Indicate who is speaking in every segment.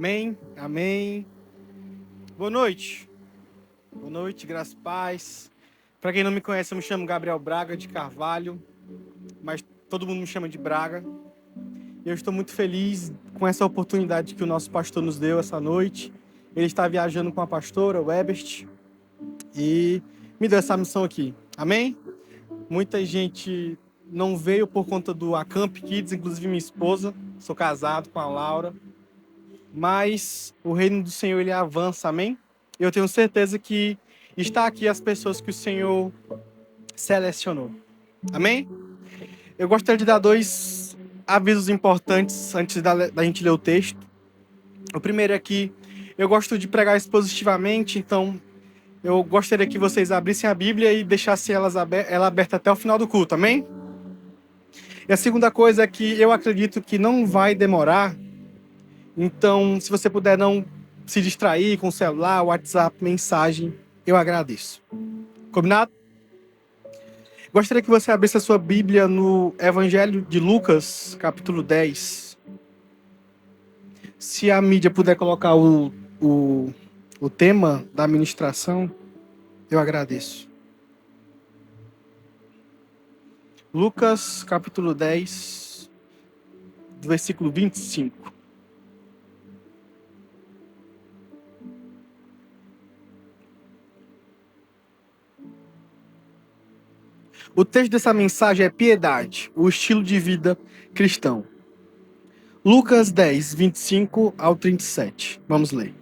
Speaker 1: Amém, amém. Boa noite. Boa noite, graças e paz. Para quem não me conhece, eu me chamo Gabriel Braga de Carvalho, mas todo mundo me chama de Braga. Eu estou muito feliz com essa oportunidade que o nosso pastor nos deu essa noite. Ele está viajando com a pastora, o Ebert, e me deu essa missão aqui. Amém? Muita gente não veio por conta do Acamp Kids, inclusive minha esposa. Sou casado com a Laura. Mas o reino do Senhor, ele avança, amém? Eu tenho certeza que está aqui as pessoas que o Senhor selecionou, amém? Eu gostaria de dar 2 avisos importantes antes da gente ler o texto. O primeiro é que eu gosto de pregar expositivamente, então eu gostaria que vocês abrissem a Bíblia e deixassem ela aberta até o final do culto, amém? E a segunda coisa é que eu acredito que não vai demorar. Então, se você puder não se distrair com o celular, WhatsApp, mensagem, eu agradeço. Combinado? Gostaria que você abrisse a sua Bíblia no Evangelho de Lucas, capítulo 10. Se a mídia puder colocar o tema da ministração, eu agradeço. Lucas, capítulo 10, do versículo 25. O texto dessa mensagem é piedade, o estilo de vida cristão. Lucas 10, 25 ao 37. Vamos ler.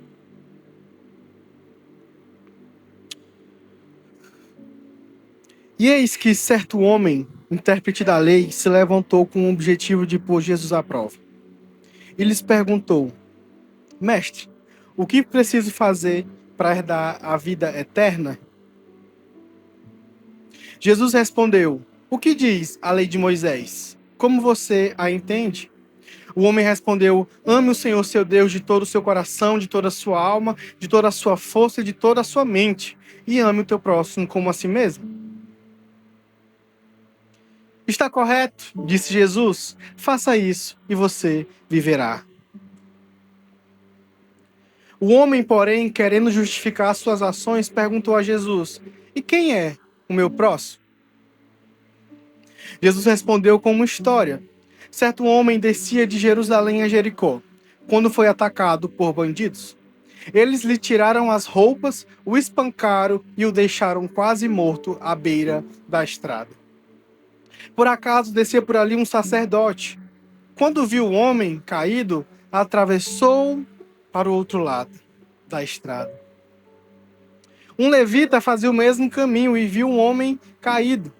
Speaker 1: E eis que certo homem, intérprete da lei, se levantou com o objetivo de pôr Jesus à prova. E lhes perguntou: Mestre, o que preciso fazer para herdar a vida eterna? Jesus respondeu: O que diz a lei de Moisés? Como você a entende? O homem respondeu: Ame o Senhor seu Deus de todo o seu coração, de toda a sua alma, de toda a sua força e de toda a sua mente, e ame o teu próximo como a si mesmo. Está correto, disse Jesus, faça isso e você viverá. O homem, porém, querendo justificar suas ações, perguntou a Jesus: E quem é o meu próximo? Jesus respondeu com uma história. Certo homem descia de Jerusalém a Jericó, quando foi atacado por bandidos. Eles lhe tiraram as roupas, o espancaram e o deixaram quase morto à beira da estrada. Por acaso descia por ali um sacerdote. Quando viu o homem caído, atravessou para o outro lado da estrada. Um levita fazia o mesmo caminho e viu um homem caído,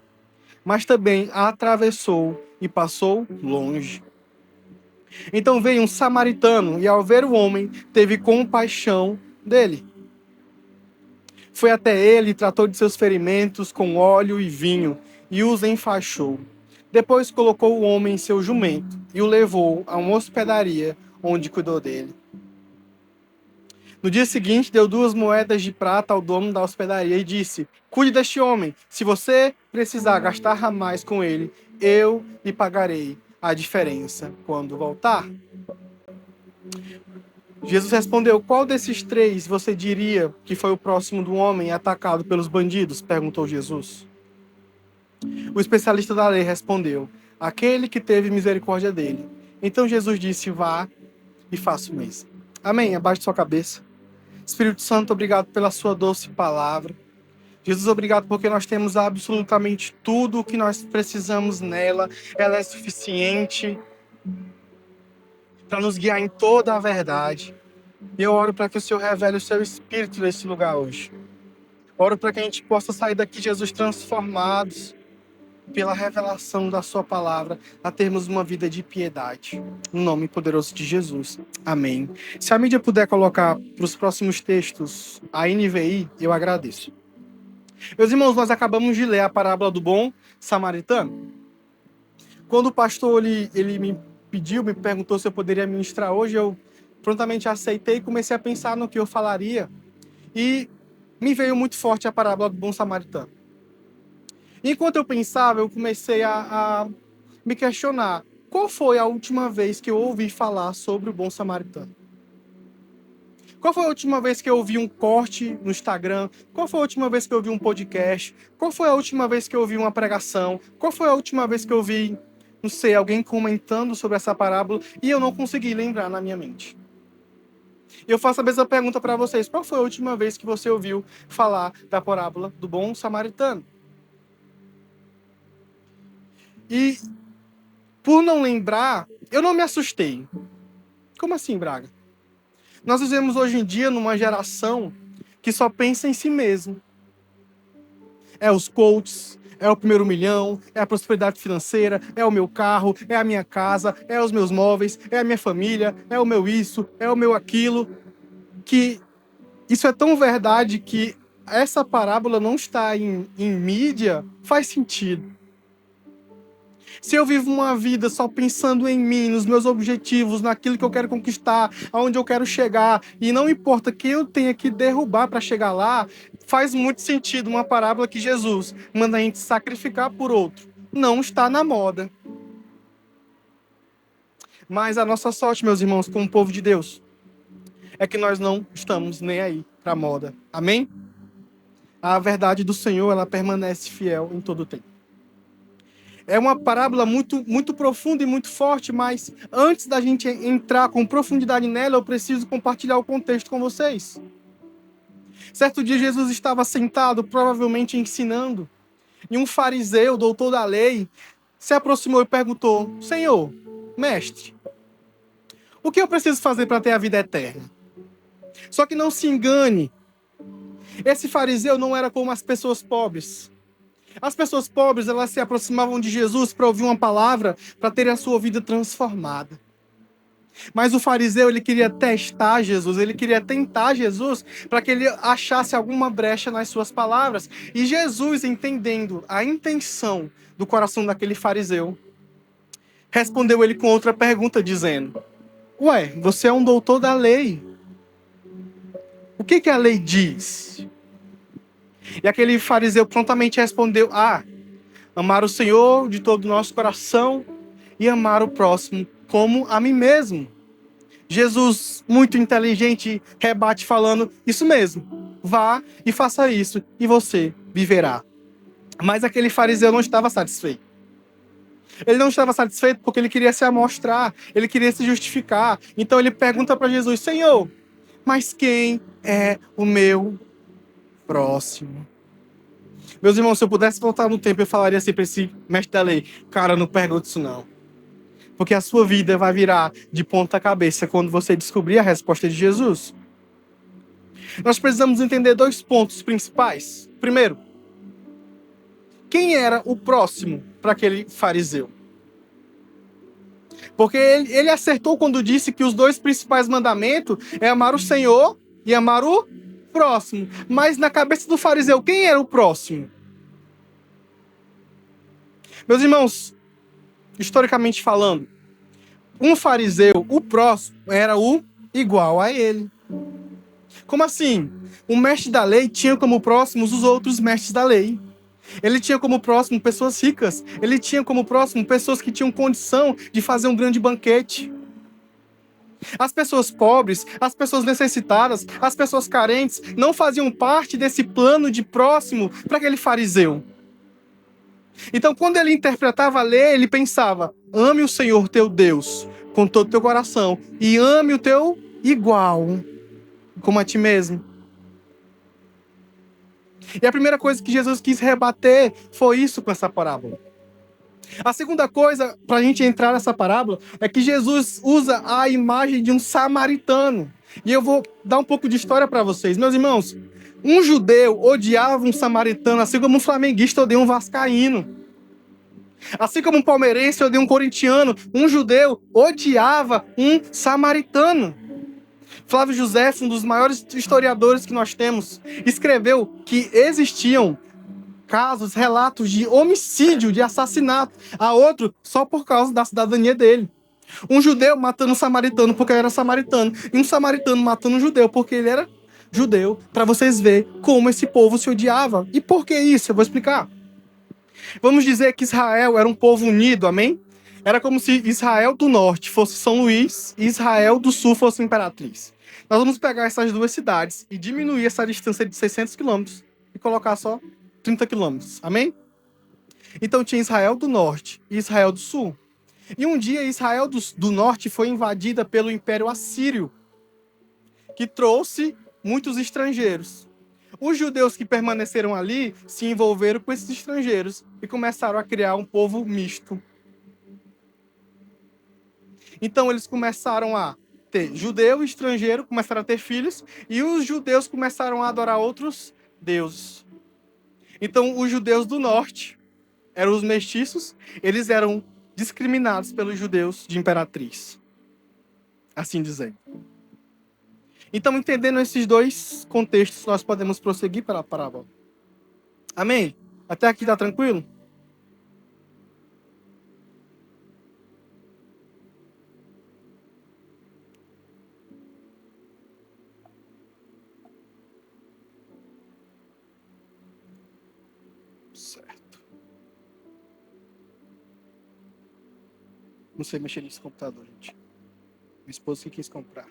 Speaker 1: mas também atravessou e passou longe. Então veio um samaritano e, ao ver o homem, teve compaixão dele. Foi até ele, tratou de seus ferimentos com óleo e vinho e os enfaixou. Depois colocou o homem em seu jumento e o levou a uma hospedaria onde cuidou dele. No dia seguinte, deu 2 moedas de prata ao dono da hospedaria e disse: Cuide deste homem. Se você precisar gastar a mais com ele, eu lhe pagarei a diferença quando voltar. Jesus respondeu: Qual desses 3 você diria que foi o próximo do homem atacado pelos bandidos? Perguntou Jesus. O especialista da lei respondeu: Aquele que teve misericórdia dele. Então Jesus disse: Vá e faça o mesmo. Amém. Abaixe sua cabeça. Espírito Santo, obrigado pela sua doce palavra. Jesus, obrigado porque nós temos absolutamente tudo o que nós precisamos nela. Ela é suficiente para nos guiar em toda a verdade. E eu oro para que o Senhor revele o seu Espírito nesse lugar hoje. Oro para que a gente possa sair daqui, Jesus, transformados pela revelação da sua palavra, a termos uma vida de piedade. No nome poderoso de Jesus. Amém. Se a mídia puder colocar para os próximos textos a NVI, eu agradeço. Meus irmãos, nós acabamos de ler a parábola do bom samaritano. Quando o pastor ele me perguntou se eu poderia ministrar hoje, eu prontamente aceitei e comecei a pensar no que eu falaria. E me veio muito forte a parábola do bom samaritano. Enquanto eu pensava, eu comecei a me questionar. Qual foi a última vez que eu ouvi falar sobre o bom samaritano? Qual foi a última vez que eu ouvi um corte no Instagram? Qual foi a última vez que eu ouvi um podcast? Qual foi a última vez que eu ouvi uma pregação? Qual foi a última vez que eu ouvi, não sei, alguém comentando sobre essa parábola e eu não consegui lembrar na minha mente? Eu faço a mesma pergunta para vocês. Qual foi a última vez que você ouviu falar da parábola do bom samaritano? E por não lembrar, eu não me assustei. Como assim, Braga? Nós vivemos hoje em dia numa geração que só pensa em si mesmo. É os coaches, é o primeiro milhão, é a prosperidade financeira, é o meu carro, é a minha casa, é os meus móveis, é a minha família, é o meu isso, é o meu aquilo. Que isso é tão verdade que essa parábola não está em mídia, faz sentido. Se eu vivo uma vida só pensando em mim, nos meus objetivos, naquilo que eu quero conquistar, aonde eu quero chegar, e não importa quem eu tenha que derrubar para chegar lá, faz muito sentido uma parábola que Jesus manda a gente sacrificar por outro. Não está na moda. Mas a nossa sorte, meus irmãos, como povo de Deus, é que nós não estamos nem aí para a moda. Amém? A verdade do Senhor, ela permanece fiel em todo o tempo. É uma parábola muito, muito profunda e muito forte, mas antes da gente entrar com profundidade nela, eu preciso compartilhar o contexto com vocês. Certo dia, Jesus estava sentado, provavelmente ensinando, e um fariseu, doutor da lei, se aproximou e perguntou: Senhor, mestre, o que eu preciso fazer para ter a vida eterna? Só que não se engane, esse fariseu não era como as pessoas pobres. As pessoas pobres, elas se aproximavam de Jesus para ouvir uma palavra, para ter a sua vida transformada. Mas o fariseu, ele queria testar Jesus, ele queria tentar Jesus para que ele achasse alguma brecha nas suas palavras. E Jesus, entendendo a intenção do coração daquele fariseu, respondeu ele com outra pergunta, dizendo: Ué, você é um doutor da lei. O que a lei diz? E aquele fariseu prontamente respondeu: amar o Senhor de todo o nosso coração e amar o próximo como a mim mesmo. Jesus, muito inteligente, rebate falando: isso mesmo, vá e faça isso e você viverá. Mas aquele fariseu não estava satisfeito. Ele não estava satisfeito porque ele queria se amostrar, ele queria se justificar. Então ele pergunta para Jesus: Senhor, mas quem é o meu próximo? Meus irmãos, se eu pudesse voltar no tempo, eu falaria assim para esse mestre da lei: cara, não pergunte isso não. Porque a sua vida vai virar de ponta cabeça quando você descobrir a resposta de Jesus. Nós precisamos entender 2 pontos principais. Primeiro, quem era o próximo para aquele fariseu? Porque ele acertou quando disse que os 2 principais mandamentos é amar o Senhor e amar o próximo. Mas na cabeça do fariseu, quem era o próximo? Meus irmãos, historicamente falando, um fariseu, o próximo, era o igual a ele. Como assim? O mestre da lei tinha como próximos os outros mestres da lei. Ele tinha como próximo pessoas ricas. Ele tinha como próximo pessoas que tinham condição de fazer um grande banquete. As pessoas pobres, as pessoas necessitadas, as pessoas carentes não faziam parte desse plano de próximo para aquele fariseu. Então, quando ele interpretava a lei, ele pensava: ame o Senhor teu Deus com todo o teu coração e ame o teu igual como a ti mesmo. E a primeira coisa que Jesus quis rebater foi isso com essa parábola. A segunda coisa, para a gente entrar nessa parábola, é que Jesus usa a imagem de um samaritano. E eu vou dar um pouco de história para vocês. Meus irmãos, um judeu odiava um samaritano, assim como um flamenguista odeia um vascaíno. Assim como um palmeirense odeia um corintiano, um judeu odiava um samaritano. Flávio José, um dos maiores historiadores que nós temos, escreveu que existiam casos, relatos de homicídio, de assassinato a outro só por causa da cidadania dele. Um judeu matando um samaritano porque ele era samaritano, e um samaritano matando um judeu porque ele era judeu, para vocês verem como esse povo se odiava. E por que isso? Eu vou explicar. Vamos dizer que Israel era um povo unido, amém? Era como se Israel do Norte fosse São Luís e Israel do Sul fosse Imperatriz. Nós vamos pegar essas duas cidades e diminuir essa distância de 600 quilômetros e colocar só 30 quilômetros. Amém? Então tinha Israel do Norte e Israel do Sul. E um dia Israel do Norte foi invadida pelo Império Assírio, que trouxe muitos estrangeiros. Os judeus que permaneceram ali se envolveram com esses estrangeiros e começaram a criar um povo misto. Então eles começaram a ter judeu e estrangeiro, começaram a ter filhos, e os judeus começaram a adorar outros deuses. Então os judeus do norte eram os mestiços, eles eram discriminados pelos judeus de Imperatriz. Assim dizendo. Então, entendendo esses dois contextos, nós podemos prosseguir para a parábola. Amém? Até aqui está tranquilo? Certo. Não sei mexer nesse computador, gente. Minha esposa que quis comprar.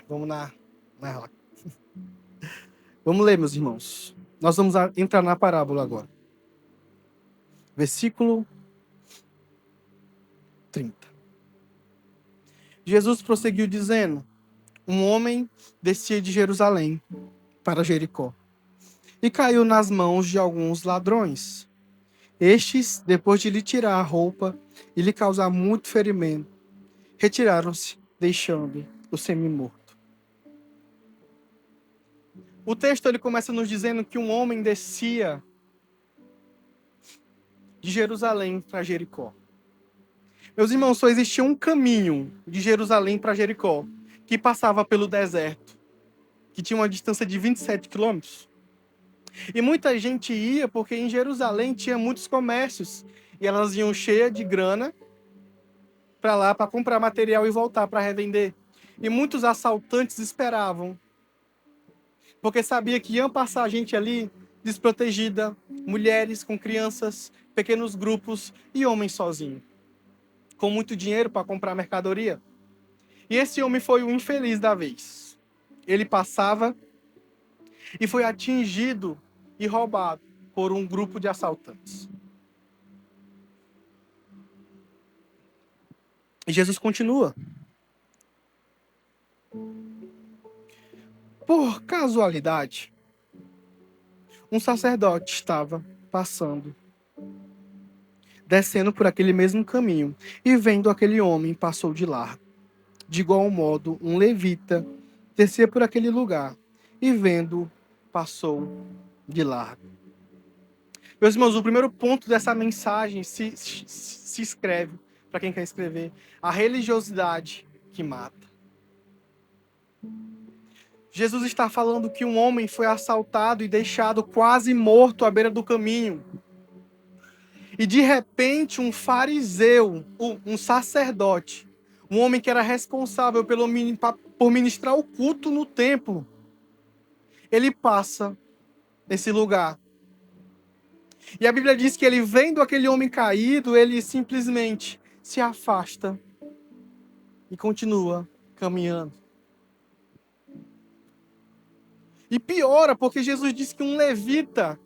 Speaker 1: Vamos na Vamos ler, meus irmãos. Nós vamos entrar na parábola agora. Versículo 30. Jesus prosseguiu dizendo: um homem descia de Jerusalém para Jericó e caiu nas mãos de alguns ladrões. Estes, depois de lhe tirar a roupa e lhe causar muito ferimento, retiraram-se, deixando-o semi-morto. O texto ele começa nos dizendo que um homem descia de Jerusalém para Jericó. Meus irmãos, só existia um caminho de Jerusalém para Jericó, que passava pelo deserto, que tinha uma distância de 27 quilômetros. E muita gente ia porque em Jerusalém tinha muitos comércios, e elas iam cheias de grana para lá para comprar material e voltar para revender. E muitos assaltantes esperavam, porque sabia que iam passar gente ali desprotegida, mulheres com crianças, pequenos grupos e homens sozinhos, com muito dinheiro para comprar mercadoria. E esse homem foi o infeliz da vez. Ele passava e foi atingido e roubado por um grupo de assaltantes. E Jesus continua. Por casualidade, um sacerdote estava passando, descendo por aquele mesmo caminho, e vendo aquele homem, passou de largo. De igual modo, um levita descia por aquele lugar, e vendo, passou de largo. Meus irmãos, o primeiro ponto dessa mensagem se escreve, para quem quer escrever, a religiosidade que mata. Jesus está falando que um homem foi assaltado e deixado quase morto à beira do caminho. E de repente um fariseu, um sacerdote, um homem que era responsável por ministrar o culto no templo, ele passa nesse lugar. E a Bíblia diz que ele, vendo aquele homem caído, ele simplesmente se afasta e continua caminhando. E piora, porque Jesus disse que um levita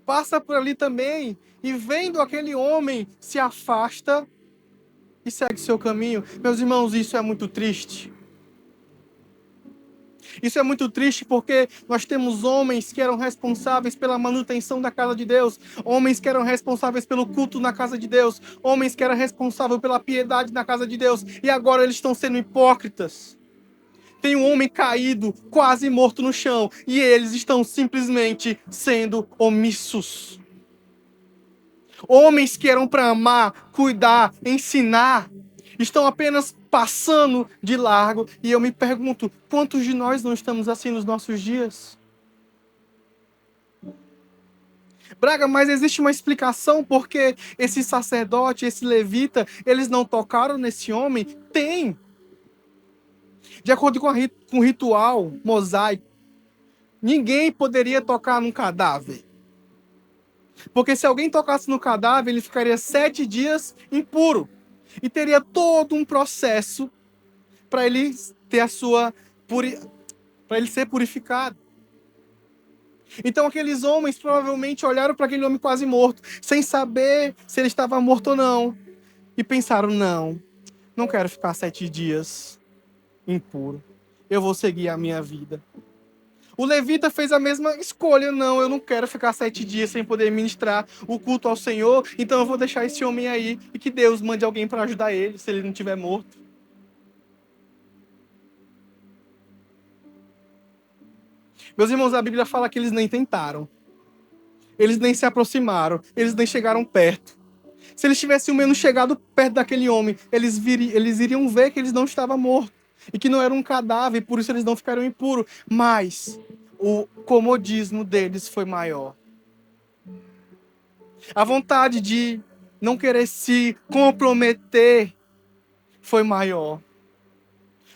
Speaker 1: passa por ali também e, vendo aquele homem, se afasta e segue seu caminho. Meus irmãos, isso é muito triste. Isso é muito triste porque nós temos homens que eram responsáveis pela manutenção da casa de Deus, homens que eram responsáveis pelo culto na casa de Deus, homens que eram responsáveis pela piedade na casa de Deus, e agora eles estão sendo hipócritas. Tem um homem caído, quase morto no chão, e eles estão simplesmente sendo omissos. Homens que eram para amar, cuidar, ensinar, estão apenas passando de largo. E eu me pergunto, quantos de nós não estamos assim nos nossos dias? Braga, mas existe uma explicação porque esse sacerdote, esse levita, eles não tocaram nesse homem? Tem. De acordo com o ritual mosaico, ninguém poderia tocar num cadáver. Porque se alguém tocasse no cadáver, ele ficaria 7 dias impuro. E teria todo um processo para ele ter para ele ser purificado. Então aqueles homens provavelmente olharam para aquele homem quase morto, sem saber se ele estava morto ou não, e pensaram: não quero ficar 7 dias impuro, eu vou seguir a minha vida. O levita fez a mesma escolha: eu não quero ficar 7 dias sem poder ministrar o culto ao Senhor, então eu vou deixar esse homem aí e que Deus mande alguém para ajudar ele, se ele não estiver morto. Meus irmãos, a Bíblia fala que eles nem tentaram. Eles nem se aproximaram. Eles nem chegaram perto. Se eles tivessem ao menos chegado perto daquele homem, eles iriam ver que eles não estavam mortos. E que não era um cadáver, por isso eles não ficaram impuros. Mas o comodismo deles foi maior. A vontade de não querer se comprometer foi maior.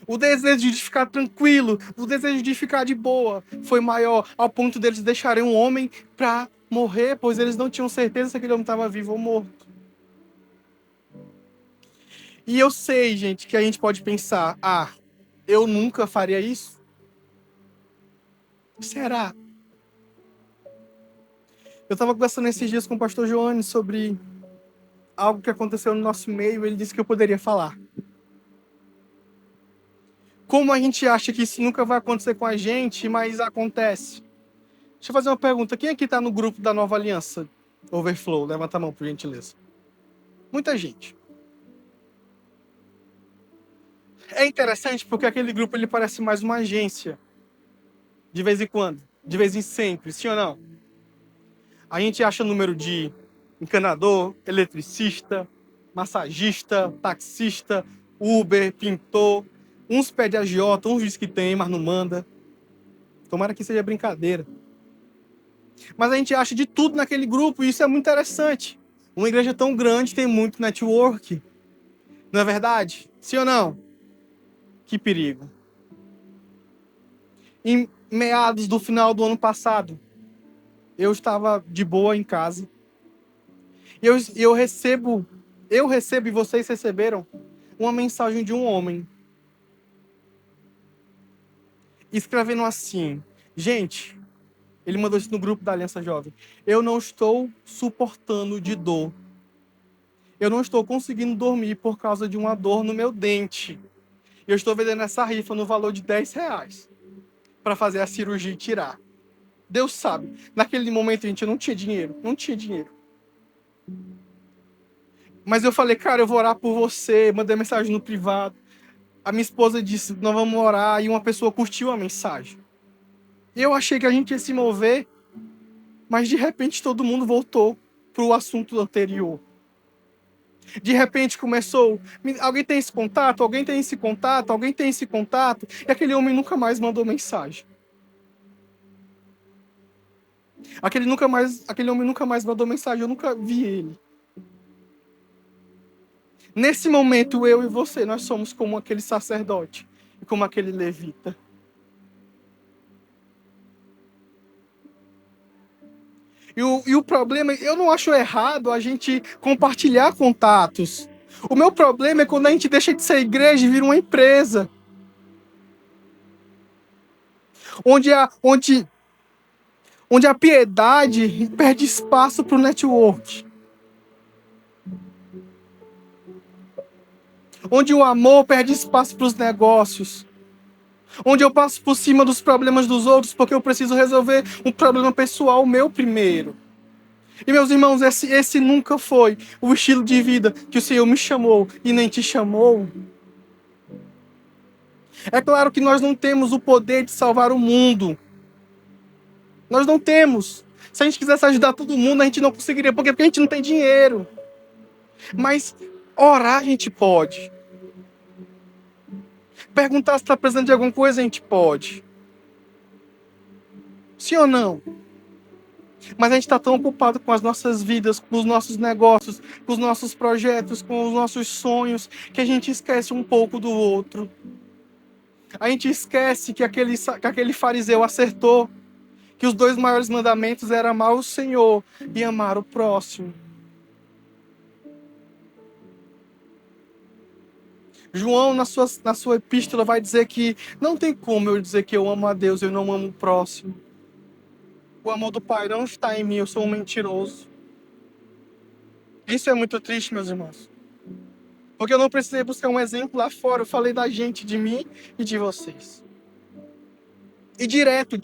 Speaker 1: O desejo de ficar tranquilo, o desejo de ficar de boa foi maior, ao ponto deles deixarem um homem para morrer, pois eles não tinham certeza se aquele homem estava vivo ou morto. E eu sei, gente, que a gente pode pensar: eu nunca faria isso? Será? Eu estava conversando esses dias com o pastor Joane sobre algo que aconteceu no nosso meio, ele disse que eu poderia falar. Como a gente acha que isso nunca vai acontecer com a gente, mas acontece. Deixa eu fazer uma pergunta. Quem aqui está no grupo da Nova Aliança Overflow? Levanta a mão, por gentileza. Muita gente. É interessante porque aquele grupo ele parece mais uma agência. De vez em quando. De vez em sempre. Sim ou não? A gente acha número de encanador, eletricista, massagista, taxista, Uber, pintor. Uns pedem agiota, uns dizem que tem, mas não manda. Tomara que seja brincadeira. Mas a gente acha de tudo naquele grupo e isso é muito interessante. Uma igreja tão grande tem muito network. Não é verdade? Sim ou não? Que perigo. Em meados do final do ano passado, eu estava de boa em casa. E eu recebo e vocês receberam uma mensagem de um homem. Escrevendo assim: gente, ele mandou isso no grupo da Aliança Jovem. Eu não estou suportando de dor. Eu não estou conseguindo dormir por causa de uma dor no meu dente. Eu estou vendendo essa rifa no valor de R$10 para fazer a cirurgia e tirar. Deus sabe. Naquele momento a gente não tinha dinheiro. Não tinha dinheiro. Mas eu falei: cara, eu vou orar por você. Mandei mensagem no privado. A minha esposa disse: nós vamos orar. E uma pessoa curtiu a mensagem. Eu achei que a gente ia se mover. Mas de repente todo mundo voltou para o assunto anterior. De repente começou: alguém tem esse contato? Alguém tem esse contato? Alguém tem esse contato? E aquele homem nunca mais mandou mensagem. Aquele homem nunca mais mandou mensagem. Eu nunca vi ele. Nesse momento, eu e você, nós somos como aquele sacerdote e como aquele levita. E o problema, eu não acho errado a gente compartilhar contatos. O meu problema é quando a gente deixa de ser igreja e vira uma empresa. Onde a piedade perde espaço para o network. Onde o amor perde espaço para os negócios. Onde eu passo por cima dos problemas dos outros porque eu preciso resolver um problema pessoal meu primeiro. E meus irmãos, esse nunca foi o estilo de vida que o Senhor me chamou e nem te chamou. É claro que nós não temos o poder de salvar o mundo. Nós não temos. Se a gente quisesse ajudar todo mundo, a gente não conseguiria. Por quê? Porque a gente não tem dinheiro. Mas orar a gente pode. Perguntar se está precisando de alguma coisa, a gente pode. Sim ou não? Mas a gente está tão ocupado com as nossas vidas, com os nossos negócios, com os nossos projetos, com os nossos sonhos, que a gente esquece um pouco do outro. A gente esquece que aquele fariseu acertou, que os 2 maiores mandamentos eram amar o Senhor e amar o próximo. João, na sua epístola, vai dizer que não tem como eu dizer que eu amo a Deus e eu não amo o próximo. O amor do Pai não está em mim, eu sou um mentiroso. Isso é muito triste, meus irmãos. Porque eu não precisei buscar um exemplo lá fora, eu falei da gente, de mim e de vocês. E direto,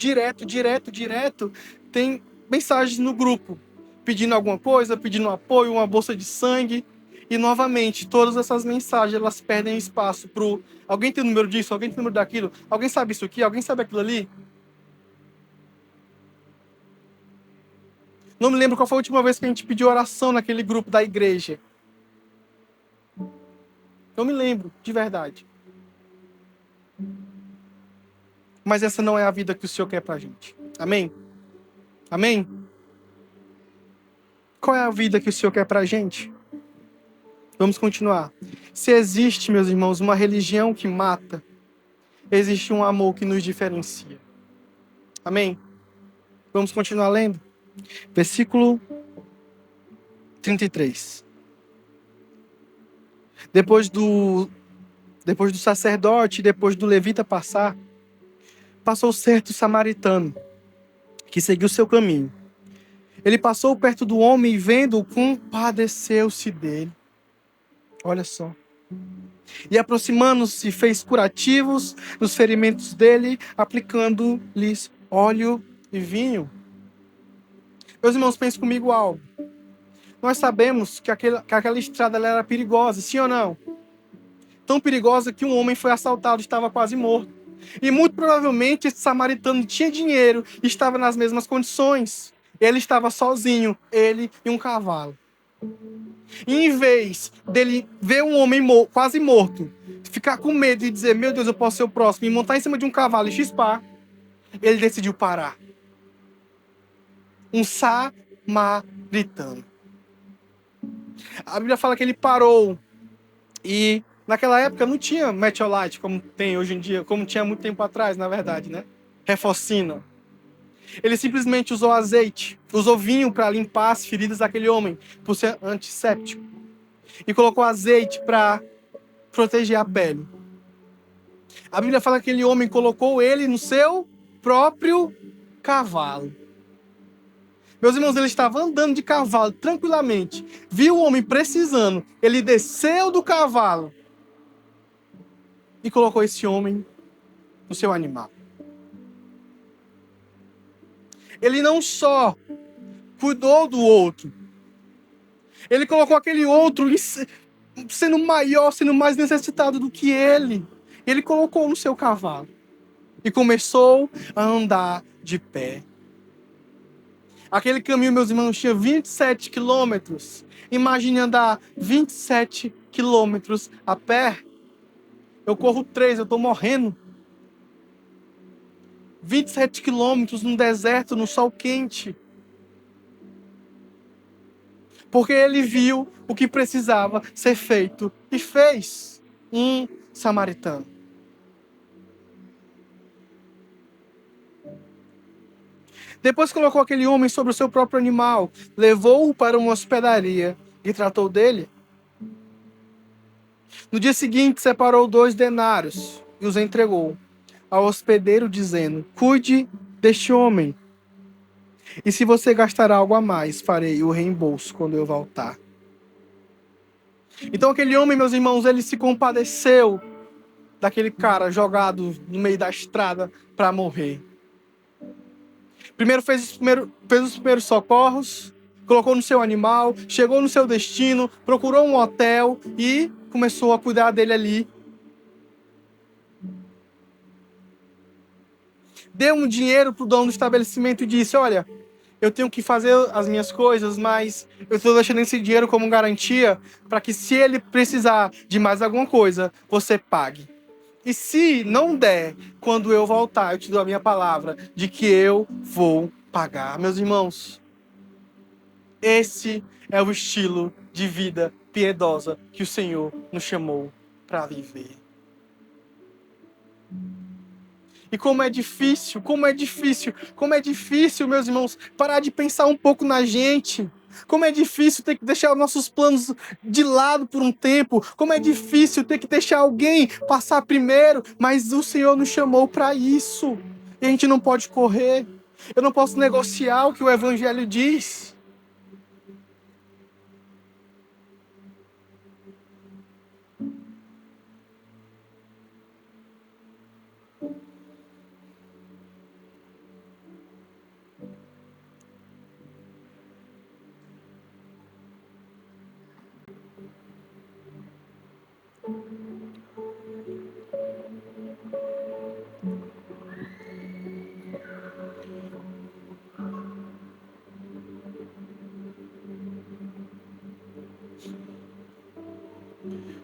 Speaker 1: tem mensagens no grupo, pedindo alguma coisa, pedindo apoio, uma bolsa de sangue. E novamente, todas essas mensagens, elas perdem espaço pro... Alguém tem o número disso? Alguém tem o número daquilo? Alguém sabe isso aqui? Alguém sabe aquilo ali? Não me lembro qual foi a última vez que a gente pediu oração naquele grupo da igreja. Não me lembro, de verdade. Mas essa não é a vida que o Senhor quer pra gente. Amém? Amém? Qual é a vida que o Senhor quer pra gente? Vamos continuar. Se existe, meus irmãos, uma religião que mata, existe um amor que nos diferencia. Amém? Vamos continuar lendo? Versículo 33. Depois do sacerdote, depois do levita passou certo samaritano, que seguiu seu caminho. Ele passou perto do homem e, vendo-o, compadeceu-se dele. Olha só. E aproximando-se, fez curativos nos ferimentos dele, aplicando-lhes óleo e vinho. Meus irmãos, pensem comigo algo. Nós sabemos que aquela estrada ela era perigosa, sim ou não? Tão perigosa que um homem foi assaltado e estava quase morto. E muito provavelmente esse samaritano tinha dinheiro e estava nas mesmas condições. Ele estava sozinho, ele e um cavalo. E em vez dele ver um homem quase morto, ficar com medo e dizer, meu Deus, eu posso ser o próximo, e montar em cima de um cavalo e chispar, ele decidiu parar. Um samaritano. A Bíblia fala que ele parou. E naquela época não tinha Metiolate como tem hoje em dia, como tinha muito tempo atrás, na verdade, né? Refocina. Ele simplesmente usou azeite, usou vinho para limpar as feridas daquele homem, por ser antisséptico. E colocou azeite para proteger a pele. A Bíblia fala que aquele homem colocou ele no seu próprio cavalo. Meus irmãos, ele estava andando de cavalo tranquilamente. Viu o homem precisando. Ele desceu do cavalo e colocou esse homem no seu animal. Ele não só cuidou do outro, ele colocou aquele outro sendo maior, sendo mais necessitado do que ele. Ele colocou no seu cavalo e começou a andar de pé. Aquele caminho, meus irmãos, tinha 27 quilômetros. Imagine andar 27 quilômetros a pé. Eu corro 3, eu estou morrendo. 27 quilômetros no deserto, no sol quente. Porque ele viu o que precisava ser feito e fez. Um samaritano. Depois colocou aquele homem sobre o seu próprio animal, levou-o para uma hospedaria e tratou dele. No dia seguinte, separou 2 denários e os entregou ao hospedeiro, dizendo, cuide deste homem. E se você gastar algo a mais, farei o reembolso quando eu voltar. Então aquele homem, meus irmãos, ele se compadeceu daquele cara jogado no meio da estrada para morrer. Primeiro fez os primeiros socorros, colocou no seu animal, chegou no seu destino, procurou um hotel e começou a cuidar dele ali. Deu um dinheiro para o dono do estabelecimento e disse, olha, eu tenho que fazer as minhas coisas, mas eu estou deixando esse dinheiro como garantia para que se ele precisar de mais alguma coisa, você pague. E se não der, quando eu voltar, eu te dou a minha palavra de que eu vou pagar. Meus irmãos, esse é o estilo de vida piedosa que o Senhor nos chamou para viver. E como é difícil, meus irmãos, parar de pensar um pouco na gente. Como é difícil ter que deixar os nossos planos de lado por um tempo. Como é difícil ter que deixar alguém passar primeiro. Mas o Senhor nos chamou para isso. E a gente não pode correr. Eu não posso negociar o que o Evangelho diz.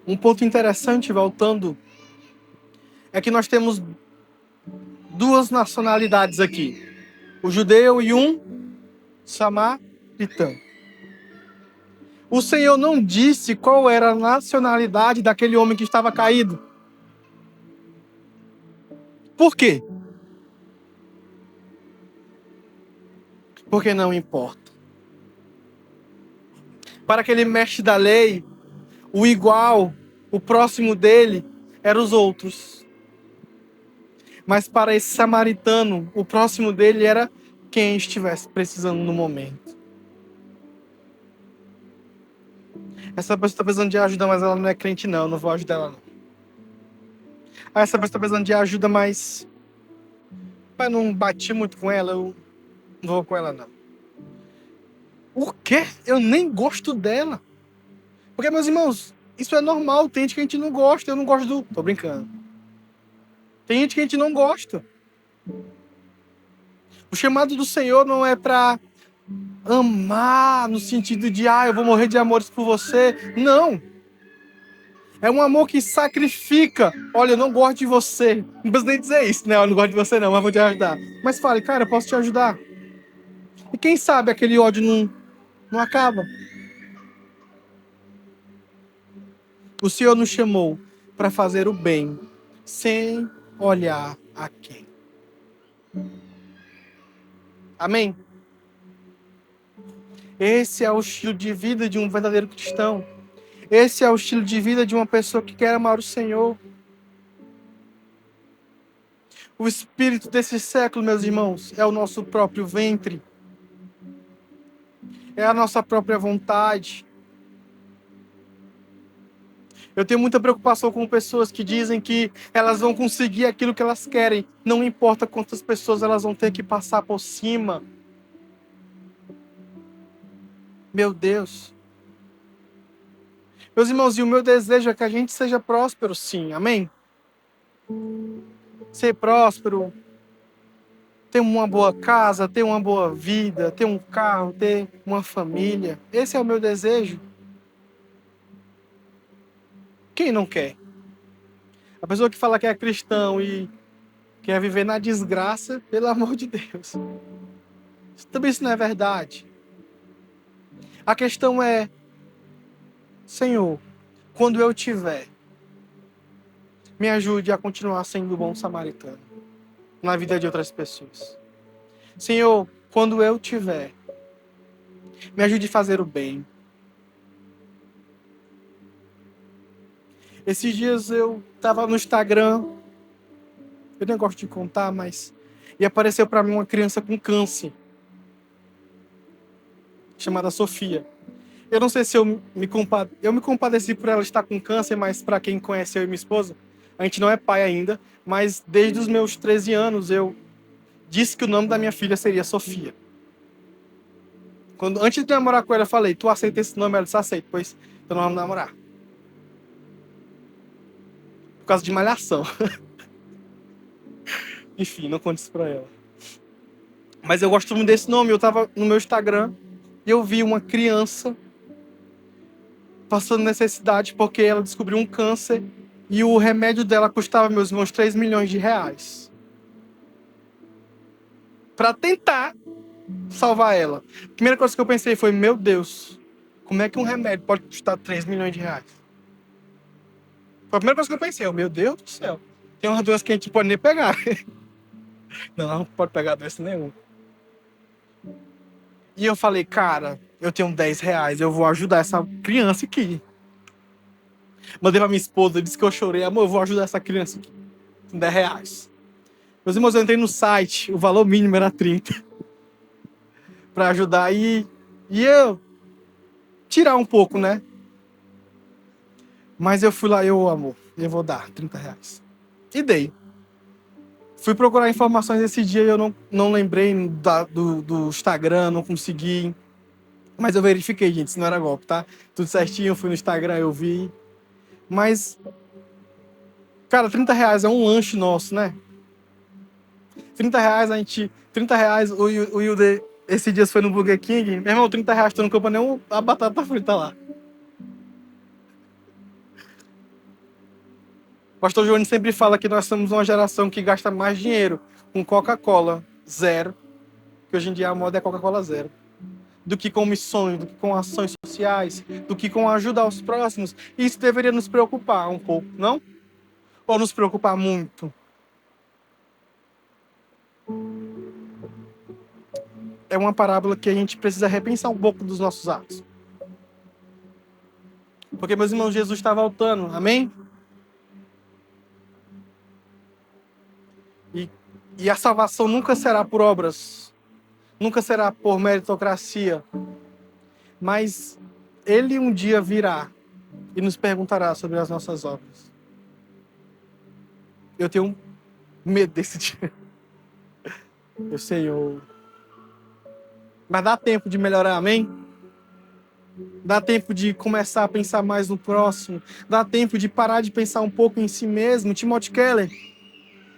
Speaker 1: Um ponto interessante, voltando, é que nós temos duas nacionalidades aqui. O judeu e um samaritano. O Senhor não disse qual era a nacionalidade daquele homem que estava caído. Por quê? Porque não importa. Para aquele mestre da lei, o igual, o próximo dele, eram os outros. Mas para esse samaritano, o próximo dele era quem estivesse precisando no momento. Essa pessoa está precisando de ajuda, mas ela não é crente não, eu não vou ajudar ela não. Essa pessoa está precisando de ajuda, mas não bati muito com ela, eu não vou com ela não. O quê? Eu nem gosto dela. Porque, meus irmãos, isso é normal, tem gente que a gente não gosta, eu não gosto do... Tô brincando. Tem gente que a gente não gosta. O chamado do Senhor não é para amar no sentido de, eu vou morrer de amores por você. Não. É um amor que sacrifica. Olha, eu não gosto de você. Não precisa nem dizer isso, né? Eu não gosto de você não, mas vou te ajudar. Mas fale, cara, eu posso te ajudar. E quem sabe aquele ódio não acaba. O Senhor nos chamou para fazer o bem, sem olhar a quem. Amém? Esse é o estilo de vida de um verdadeiro cristão. Esse é o estilo de vida de uma pessoa que quer amar o Senhor. O espírito desse século, meus irmãos, é o nosso próprio ventre. É a nossa própria vontade. Eu tenho muita preocupação com pessoas que dizem que elas vão conseguir aquilo que elas querem. Não importa quantas pessoas elas vão ter que passar por cima. Meu Deus. Meus irmãos, e o meu desejo é que a gente seja próspero, sim. Amém? Ser próspero, ter uma boa casa, ter uma boa vida, ter um carro, ter uma família. Esse é o meu desejo. Quem não quer? A pessoa que fala que é cristão e quer viver na desgraça, pelo amor de Deus. Também isso não é verdade. A questão é, Senhor, quando eu tiver, me ajude a continuar sendo o bom samaritano na vida de outras pessoas. Senhor, quando eu tiver, me ajude a fazer o bem. Esses dias eu estava no Instagram, eu nem gosto de contar, mas... E apareceu para mim uma criança com câncer, chamada Sofia. Eu não sei se eu me compadeci por ela estar com câncer, mas para quem conhece eu e minha esposa, a gente não é pai ainda, mas desde os meus 13 anos eu disse que o nome da minha filha seria Sofia. Antes de namorar com ela, eu falei, tu aceita esse nome? Ela disse, aceito, pois então nós vamos namorar. Por causa de malhação. Enfim, não conte isso pra ela. Mas eu gosto muito desse nome. Eu tava no meu Instagram e eu vi uma criança passando necessidade porque ela descobriu um câncer e o remédio dela custava, meus irmãos, 3 milhões de reais. Pra tentar salvar ela. A primeira coisa que eu pensei foi, meu Deus, como é que um remédio pode custar 3 milhões de reais? Foi a primeira coisa que eu pensei, meu Deus do céu. Tem uma doença que a gente pode nem pegar. Não pode pegar doença nenhuma. E eu falei, cara, Eu tenho R$ 10, eu vou ajudar essa criança aqui. Mandei pra minha esposa, disse que eu chorei. Amor, eu vou ajudar essa criança aqui. Com R$ 10. Meus irmãos, eu entrei no site, o valor mínimo era 30. Pra ajudar e eu tirar um pouco, né? Mas eu fui lá, amor, eu vou dar R$ 30. E dei. Fui procurar informações esse dia e eu não lembrei do Instagram, não consegui. Mas eu verifiquei, gente, se não era golpe, tá? Tudo certinho, eu fui no Instagram, eu vi. Mas, cara, R$ 30 é um lanche nosso, né? R$ 30 R$ 30, o Hilde, esse dia foi no Burger King. Meu irmão, R$ 30, tu não compra nem a batata frita lá. O pastor João sempre fala que nós somos uma geração que gasta mais dinheiro com Coca-Cola zero, que hoje em dia a moda é Coca-Cola zero, do que com missões, do que com ações sociais, do que com ajuda aos próximos. E isso deveria nos preocupar um pouco, não? Ou nos preocupar muito? É uma parábola que a gente precisa repensar um pouco dos nossos atos. Porque, meus irmãos, Jesus está voltando, amém? E a salvação nunca será por obras, nunca será por meritocracia, mas Ele um dia virá e nos perguntará sobre as nossas obras. Eu tenho medo desse dia. Eu sei, mas dá tempo de melhorar, amém? Dá tempo de começar a pensar mais no próximo. Dá tempo de parar de pensar um pouco em si mesmo. Timothy Keller,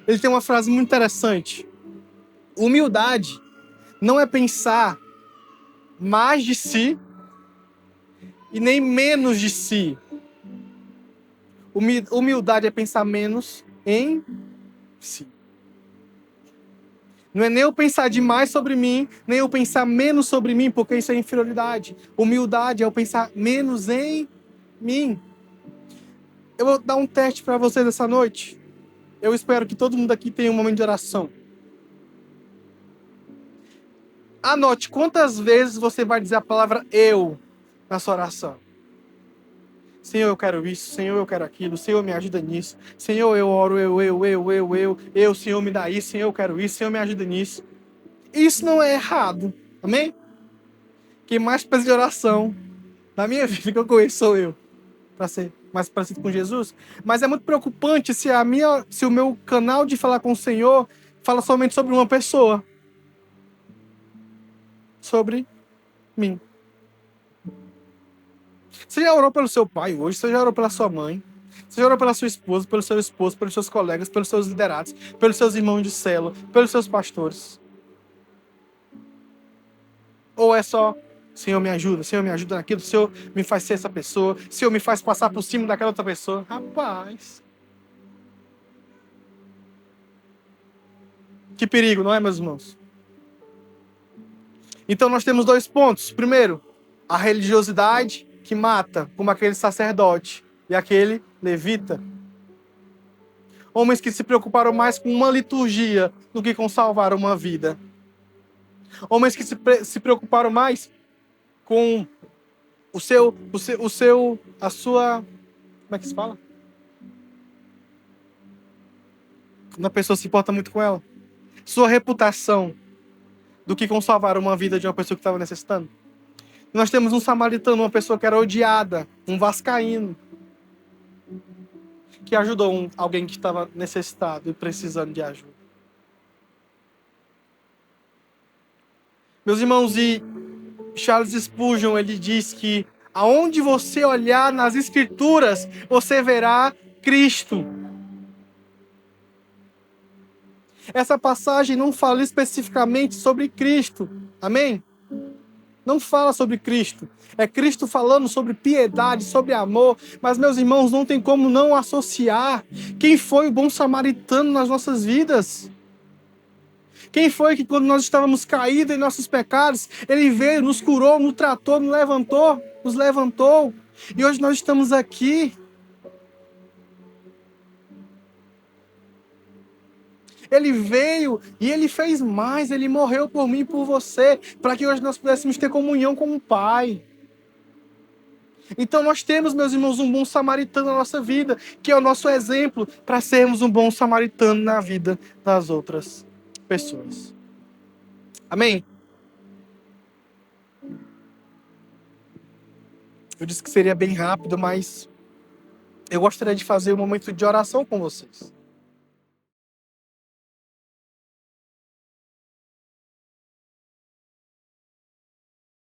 Speaker 1: ele tem uma frase muito interessante. Humildade não é pensar mais de si e nem menos de si. Humildade é pensar menos em si. Não é nem eu pensar demais sobre mim, nem eu pensar menos sobre mim, porque isso é inferioridade. Humildade é eu pensar menos em mim. Eu vou dar um teste para vocês essa noite. Eu espero que todo mundo aqui tenha um momento de oração. Anote quantas vezes você vai dizer a palavra eu na sua oração. Senhor, eu quero isso. Senhor, eu quero aquilo. Senhor, me ajuda nisso. Senhor, eu oro, eu. Senhor, me dá isso. Senhor, eu quero isso. Senhor, me ajuda nisso. Isso não é errado. Amém? Quem mais precisa de oração na minha vida que eu conheço sou eu. Para ser mais parecido com Jesus. Mas é muito preocupante se o meu canal de falar com o Senhor fala somente sobre uma pessoa. Sobre mim. Você já orou pelo seu pai hoje? Você já orou pela sua mãe? Você já orou pela sua esposa, pelo seu esposo, pelos seus colegas, pelos seus liderados, pelos seus irmãos de célula, pelos seus pastores? Ou é só, Senhor me ajuda naquilo, Senhor me faz ser essa pessoa, Senhor me faz passar por cima daquela outra pessoa? Rapaz. Que perigo, não é, meus irmãos? Então nós temos 2 pontos. Primeiro, a religiosidade que mata, como aquele sacerdote e aquele levita. Homens que se preocuparam mais com uma liturgia do que com salvar uma vida. Homens que se preocuparam mais com a sua, como é que se fala? Quando a pessoa se importa muito com ela. Sua reputação, do que com salvar uma vida de uma pessoa que estava necessitando. Nós temos um samaritano, uma pessoa que era odiada, um vascaíno, que ajudou alguém que estava necessitado e precisando de ajuda. Meus irmãos, e Charles Spurgeon, ele diz que aonde você olhar nas Escrituras, você verá Cristo. Essa passagem não fala especificamente sobre Cristo. Amém? Não fala sobre Cristo. É Cristo falando sobre piedade, sobre amor. Mas, meus irmãos, não tem como não associar quem foi o bom samaritano nas nossas vidas. Quem foi que, quando nós estávamos caídos em nossos pecados, Ele veio, nos curou, nos tratou, nos levantou. E hoje nós estamos aqui. Ele veio e ele fez mais. Ele morreu por mim e por você, para que hoje nós pudéssemos ter comunhão com o Pai. Então nós temos, meus irmãos, um bom samaritano na nossa vida, que é o nosso exemplo para sermos um bom samaritano na vida das outras pessoas. Amém? Eu disse que seria bem rápido, mas eu gostaria de fazer um momento de oração com vocês.